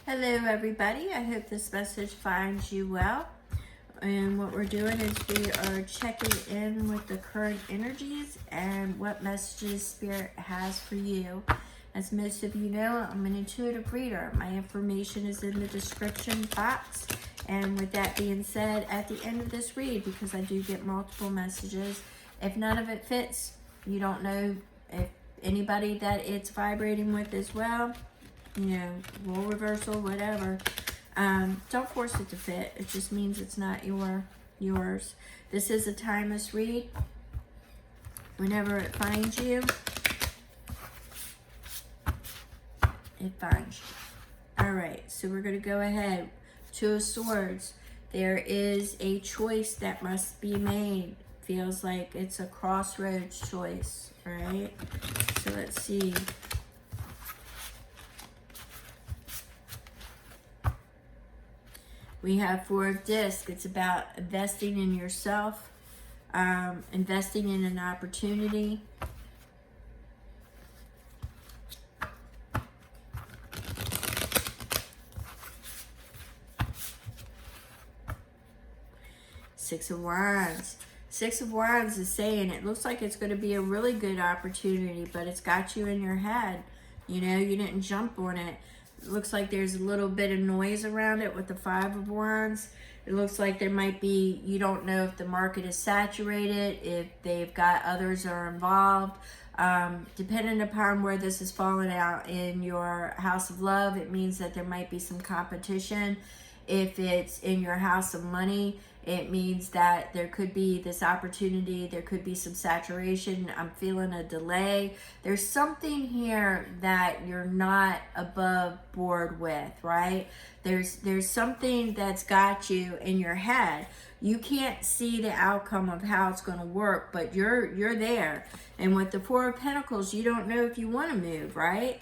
Hello everybody, I hope this message finds you well. And what we're doing is we are checking in with the current energies and what messages Spirit has for you. As most of you know, I'm an intuitive reader. My information is in the description box. And with that being said, at the end of this read, because I do get multiple messages, if none of it fits, you don't know if anybody that it's vibrating with as well, you know, role reversal, whatever. Don't force it to fit. It just means it's not yours. This is a timeless read. Whenever it finds you, it finds you. All right, so we're going to go ahead. Two of Swords. There is a choice that must be made. Feels like it's a crossroads choice, right? So let's see. We have Four of Discs. It's about investing in yourself, investing in an opportunity. Six of Wands. Six of Wands is saying it looks like it's going to be a really good opportunity, but it's got you in your head. You know, you didn't jump on it. It looks like there's a little bit of noise around it with the Five of Wands. It looks like there might be, you don't know if the market is saturated, if they've got others are involved. Depending upon where this is falling out in your house of love, it means that there might be some competition. If it's in your house of money, it means that there could be this opportunity, there could be some saturation. I'm feeling a delay. There's something here that you're not above board with, right? There's something that's got you in your head. You can't see the outcome of how it's going to work, but you're there. And with the Four of Pentacles, you don't know if you want to move, right?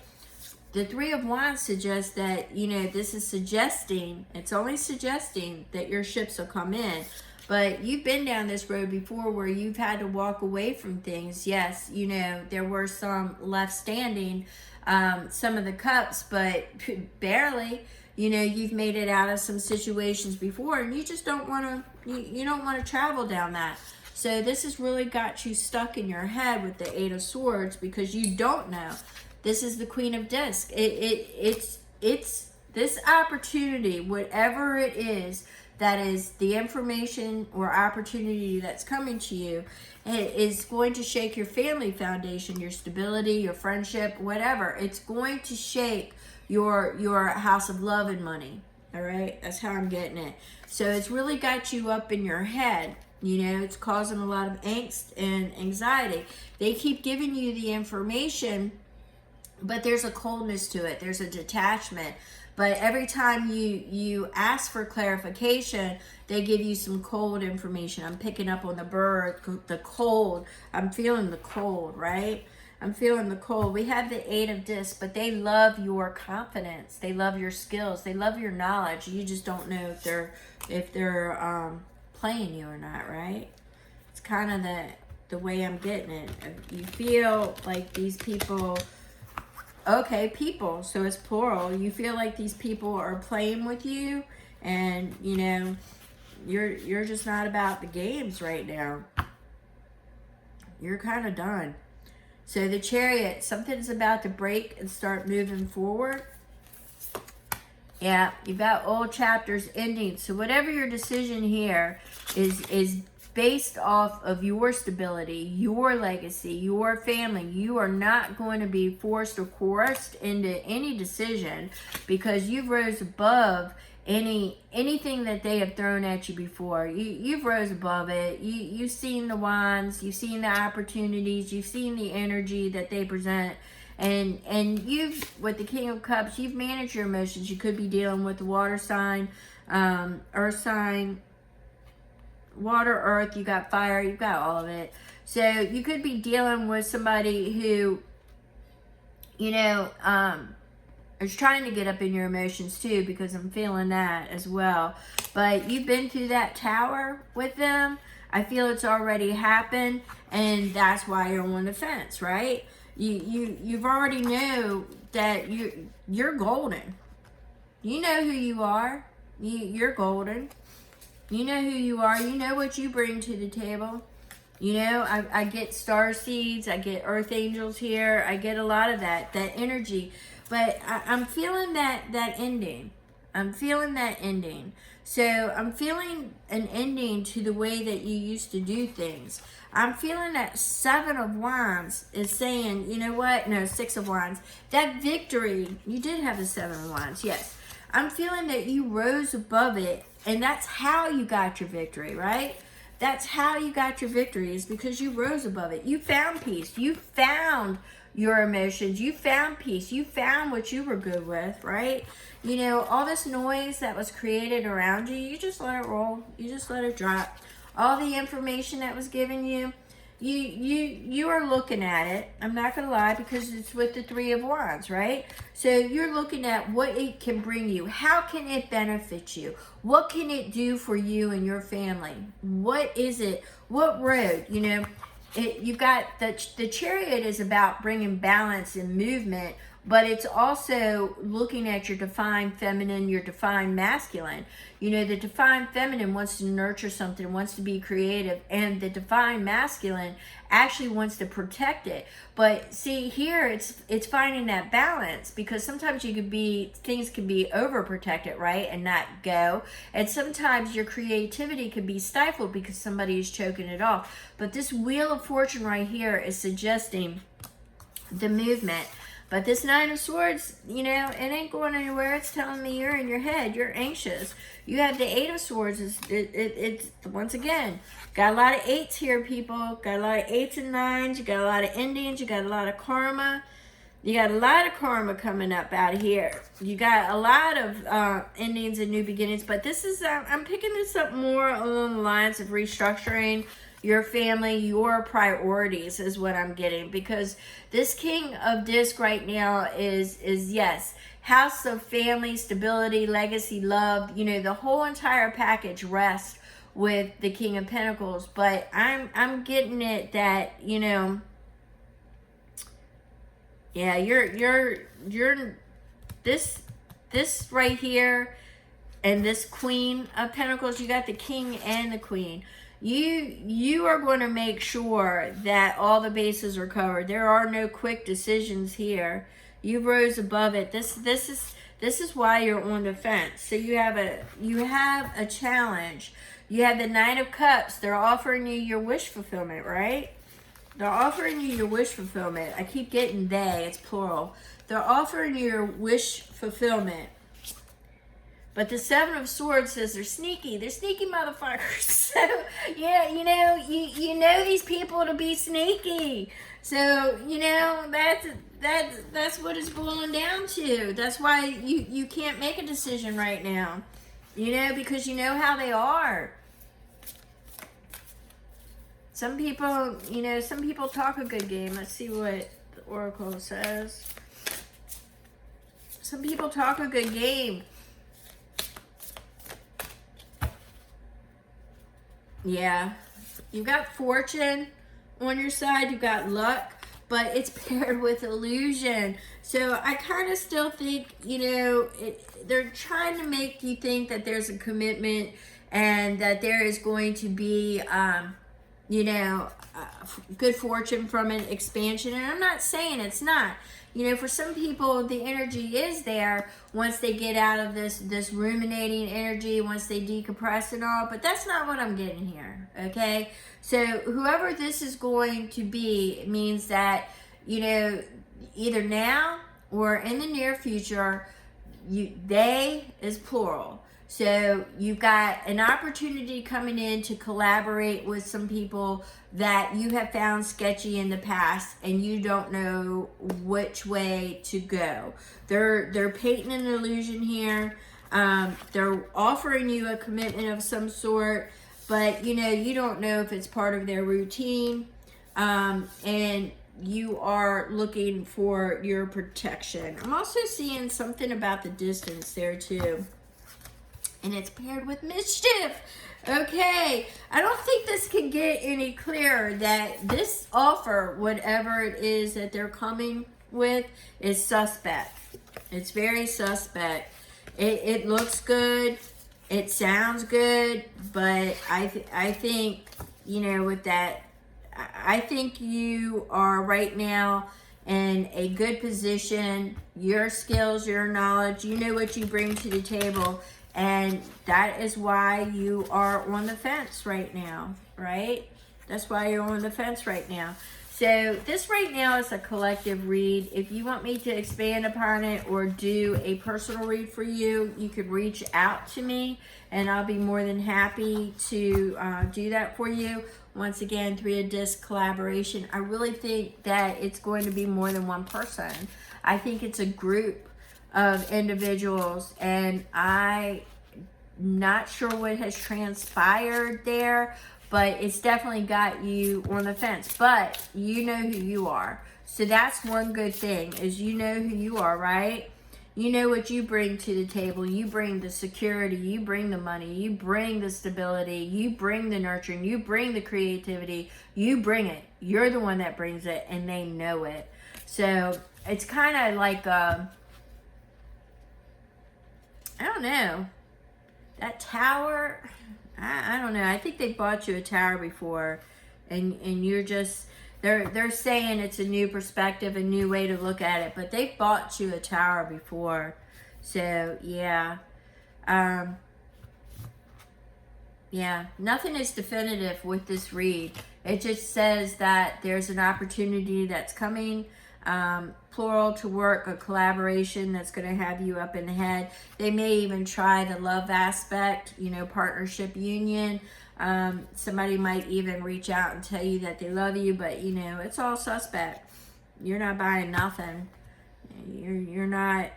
The Three of Wands suggests that, you know, this is suggesting, it's only suggesting that your ships will come in. But you've been down this road before where you've had to walk away from things. Yes, you know, there were some left standing, some of the cups, but barely. You know, you've made it out of some situations before, and you just don't want to, you don't want to travel down that. So this has really got you stuck in your head with the Eight of Swords because you don't know. This is the Queen of Discs. It's this opportunity, whatever it is, that is the information or opportunity that's coming to you, it is going to shake your family foundation, your stability, your friendship, whatever. It's going to shake your house of love and money. All right, that's how I'm getting it. So it's really got you up in your head. You know, it's causing a lot of angst and anxiety. They keep giving you the information, but there's a coldness to it. There's a detachment. But every time you ask for clarification, they give you some cold information. I'm picking up on the bird, the cold. I'm feeling the cold, right? I'm feeling the cold. We have the Eight of Discs, but they love your confidence. They love your skills. They love your knowledge. You just don't know if they're playing you or not, right? It's kind of the way I'm getting it. You feel like these people. Okay, people, so it's plural. You feel like these people are playing with you, and you know, you're just not about the games right now. You're kind of done. So the Chariot, something's about to break and start moving forward. Yeah, you've got old chapters ending. So whatever your decision here is based off of your stability, your legacy, your family. You are not going to be forced or coerced into any decision because you've rose above anything that they have thrown at you before. You've rose above it. You've seen the wands, you've seen the opportunities, you've seen the energy that they present. And you've, with the King of Cups, you've managed your emotions. You could be dealing with the water sign, earth sign, water, earth, you got fire, you've got all of it. So you could be dealing with somebody who, you know, is trying to get up in your emotions too, because I'm feeling that as well. But you've been through that tower with them. I feel it's already happened, and that's why you're on the fence, right? You've already know that you're golden. You know who you are. You're golden. You know who you are. You know what you bring to the table. You know, I get star seeds. I get earth angels here. I get a lot of that energy. But I'm feeling that ending. I'm feeling that ending. So I'm feeling an ending to the way that you used to do things. I'm feeling that Seven of Wands is saying, you know what? No, Six of Wands. That victory, you did have the Seven of Wands, yes. I'm feeling that you rose above it, and that's how you got your victory, right? That's how you got your victory, is because you rose above it. You found peace. You found your emotions. You found peace. You found what you were good with, right? You know, all this noise that was created around you, you just let it roll. You just let it drop. All the information that was given you, you are looking at it. I'm not going to lie, because it's with the Three of Wands, right? So you're looking at what it can bring you. How can it benefit you? What can it do for you and your family? What is it? What road? You know, you've got the Chariot is about bringing balance and movement, but it's also looking at your divine feminine, your divine masculine. You know, the divine feminine wants to nurture something, wants to be creative, and the divine masculine actually wants to protect it. But see, here it's finding that balance, because sometimes things can be overprotected, right, and not go. And sometimes your creativity can be stifled because somebody is choking it off. But this Wheel of Fortune right here is suggesting the movement. But this Nine of Swords, you know, it ain't going anywhere. It's telling me you're in your head. You're anxious. You have the Eight of Swords. It's once again, got a lot of eights here, people. Got a lot of eights and nines. You got a lot of endings. You got a lot of karma. You got a lot of karma coming up out of here. You got a lot of endings and new beginnings. But this is, I'm picking this up more along the lines of restructuring your family, your priorities is what I'm getting, because this King of Disc right now is yes, house of family, stability, legacy, love, you know, the whole entire package rests with the King of Pentacles. But I'm getting it that, you know, yeah, you're this right here, and this Queen of Pentacles, you got the King and the Queen. You are going to make sure that all the bases are covered. There are no quick decisions here. You rose above it. This is why you're on the fence. So you have a challenge. You have the Knight of Cups. They're offering you your wish fulfillment, right? They're offering you your wish fulfillment. I keep getting they, it's plural. They're offering you your wish fulfillment. But the Seven of Swords says they're sneaky. They're sneaky motherfuckers. So, yeah, you know these people to be sneaky. So, you know, that's what it's boiling down to. That's why you can't make a decision right now. You know, because you know how they are. Some people, you know, some people talk a good game. Let's see what the Oracle says. Some people talk a good game. Yeah, you've got fortune on your side, you've got luck, but it's paired with illusion. So I kind of still think, you know, they're trying to make you think that there's a commitment and that there is going to be, you know, good fortune from an expansion. And I'm not saying it's not. You know, for some people, the energy is there once they get out of this ruminating energy, once they decompress and all, but that's not what I'm getting here, okay? So whoever this is going to be means that, you know, either now or in the near future, they is plural. So you've got an opportunity coming in to collaborate with some people that you have found sketchy in the past and you don't know which way to go. They're painting an illusion here. They're offering you a commitment of some sort, but you know, you don't know if it's part of their routine. And you are looking for your protection. I'm also seeing something about the distance there too. And it's paired with mischief. Okay, I don't think this can get any clearer that this offer, whatever it is that they're coming with, is suspect. It's very suspect. it looks good, it sounds good, but I think, you know, with that, I think you are right now in a good position. Your skills, your knowledge, you know what you bring to the table, and that is why you are on the fence right now, right? That's why you're on the fence right now. So this right now is a collective read. If you want me to expand upon it or do a personal read for you, you could reach out to me and I'll be more than happy to do that for you. Once again, Three of Discs collaboration. I really think that it's going to be more than one person. I think it's a group of individuals, and I'm not sure what has transpired there, but it's definitely got you on the fence. But you know who you are. So that's one good thing, is you know who you are, right? You know what you bring to the table. You bring the security, you bring the money, you bring the stability, you bring the nurturing, you bring the creativity, you bring it. You're the one that brings it, and they know it. So it's kind of like, I don't know, that tower, I don't know. I think they bought you a tower before, and you're just, they're saying it's a new perspective, a new way to look at it, but they've bought you a tower before. So yeah, yeah, nothing is definitive with this read. It just says that there's an opportunity that's coming, plural, to work, a collaboration that's going to have you up in the head. They may even try the love aspect, you know, partnership, union. Somebody might even reach out and tell you that they love you, but you know, it's all suspect. You're not buying nothing. You're not,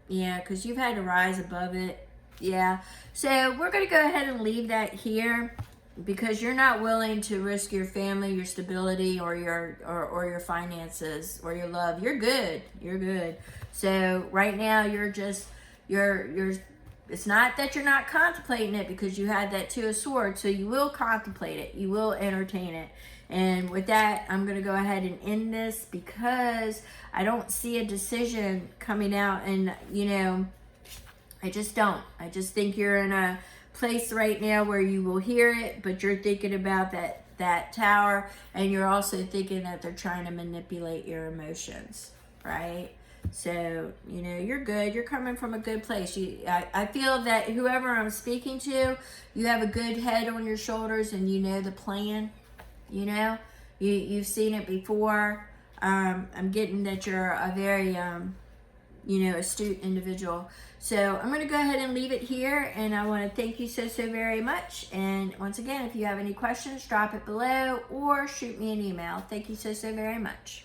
yeah, because you've had to rise above it. Yeah. So we're going to go ahead and leave that here, because you're not willing to risk your family, your stability, or your finances, or your love. You're good. You're good. So right now you're just, it's not that you're not contemplating it, because you had that Two of Swords. So you will contemplate it. You will entertain it. And with that, I'm going to go ahead and end this, because I don't see a decision coming out. And, you know, I just don't. I just think you're in a place right now where you will hear it, but you're thinking about that tower, and you're also thinking that they're trying to manipulate your emotions, right? So, you know, you're good. You're coming from a good place. I feel that whoever I'm speaking to, you have a good head on your shoulders, and you know the plan. You know, you've seen it before. I'm getting that you're a very you know, astute individual. So I'm going to go ahead and leave it here, and I want to thank you so very much. And once again, if you have any questions, drop it below or shoot me an email. Thank you so very much.